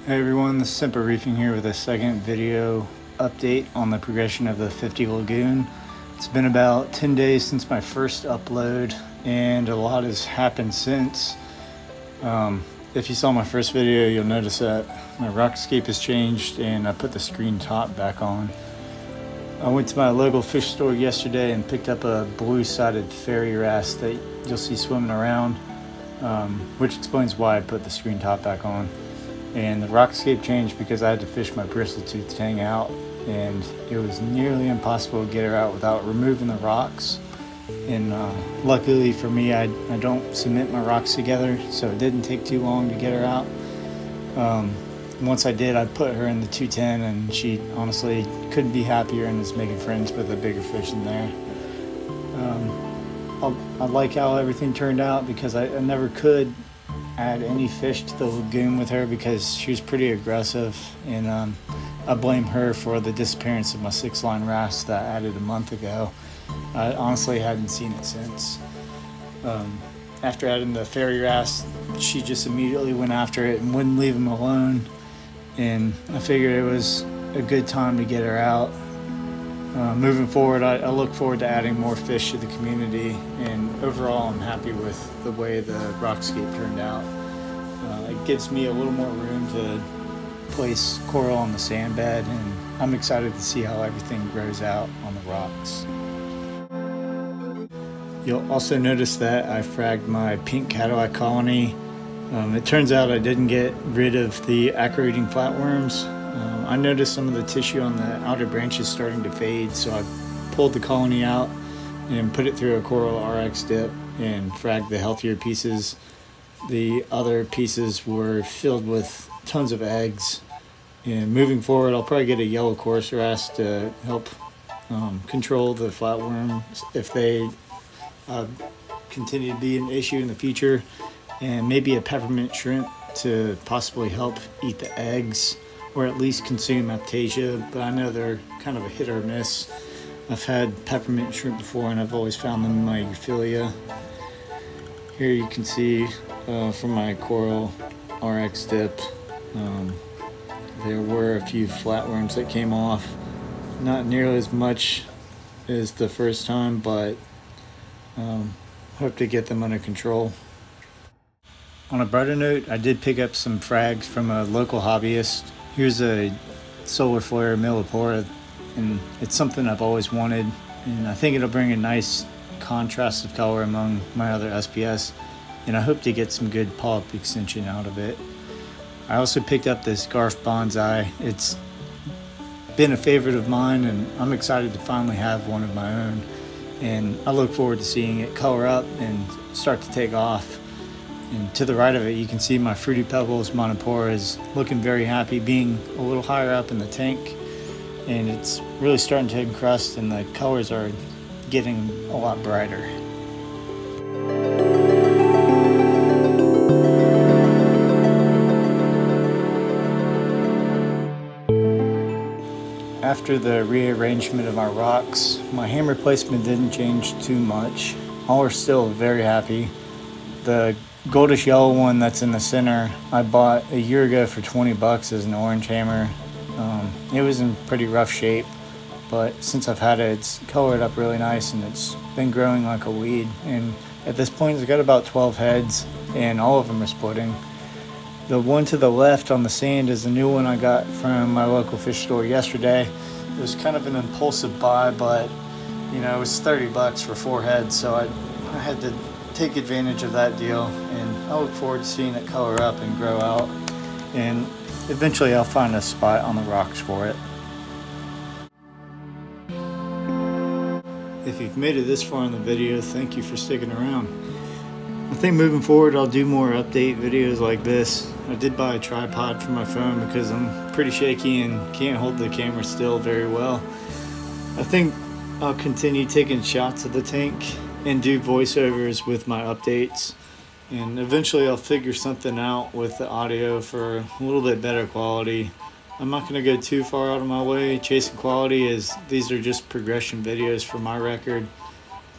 Hey everyone, this is Semper.Reefing here with a second video update on the progression of the 50 Lagoon. It's been about 10 days since my first upload and a lot has happened since. If you saw my first video, you'll notice that my Aquascape has changed and I put the screen top back on. I went to my local fish store yesterday and picked up a blue-sided fairy wrasse that you'll see swimming around, which explains why I put the screen top back on. And the Aquascape changed because I had to fish my bristletooth tang out, and it was nearly impossible to get her out without removing the rocks. And luckily for me, I don't cement my rocks together, so it didn't take too long to get her out. Once I did, I put her in the 210, and she honestly couldn't be happier and is making friends with a bigger fish in there. I like how everything turned out because I never could add any fish to the lagoon with her because she was pretty aggressive, and I blame her for the disappearance of my 6-line wrasse that I added a month ago. I honestly hadn't seen it since. After adding the fairy wrasse, she just immediately went after it and wouldn't leave him alone, and I figured it was a good time to get her out. Moving forward, I look forward to adding more fish to the community, and overall I'm happy with the way the Aquascape turned out. It gives me a little more room to place coral on the sand bed, and I'm excited to see how everything grows out on the rocks. You'll also notice that I fragged my pink Cadillac colony. It turns out I didn't get rid of the acro-eating flatworms. I noticed some of the tissue on the outer branches starting to fade, so I pulled the colony out and put it through a Coral RX dip and fragged the healthier pieces. The other pieces were filled with tons of eggs. And moving forward, I'll probably get a yellow chorus wrasse to help control the flatworms if they continue to be an issue in the future, and maybe a peppermint shrimp to possibly help eat the eggs, or at least consume aptasia, but I know they're kind of a hit or miss. I've had peppermint shrimp before and I've always found them in my euphilia. Here you can see from my Coral RX dip, there were a few flatworms that came off. Not nearly as much as the first time, but hope to get them under control. On a brighter note, I did pick up some frags from a local hobbyist. Here's a solar flare millipora, and it's something I've always wanted, and I think it'll bring a nice contrast of color among my other SPS, and I hope to get some good polyp extension out of it. I also picked up this Garf bonsai. It's been a favorite of mine, and I'm excited to finally have one of my own, and I look forward to seeing it color up and start to take off. And to the right of it, you can see my Fruity Pebbles monopora is looking very happy, being a little higher up in the tank, and it's really starting to encrust, and the colors are getting a lot brighter. After the rearrangement of my rocks, my hammer placement didn't change too much. All are still very happy. The goldish yellow one that's in the center, I bought a year ago for 20 bucks as an orange hammer. It was in pretty rough shape, but since I've had it, it's colored up really nice and it's been growing like a weed. And at this point, it's got about 12 heads and all of them are splitting. The one to the left on the sand is a new one I got from my local fish store yesterday. It was kind of an impulsive buy, but you know, it was 30 bucks for 4 heads, so I had to take advantage of that deal, and I look forward to seeing it color up and grow out, and eventually I'll find a spot on the rocks for it. If you've made it this far in the video, thank you for sticking around. I think moving forward I'll do more update videos like this. I did buy a tripod for my phone because I'm pretty shaky and can't hold the camera still very well. I think I'll continue taking shots of the tank and do voiceovers with my updates, and eventually I'll figure something out with the audio for a little bit better quality. I'm not going to go too far out of my way chasing quality, as these are just progression videos for my record.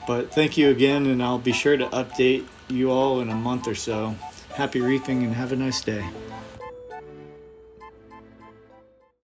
But thank you again, and I'll be sure to update you all in a month or so. Happy reefing and have a nice day.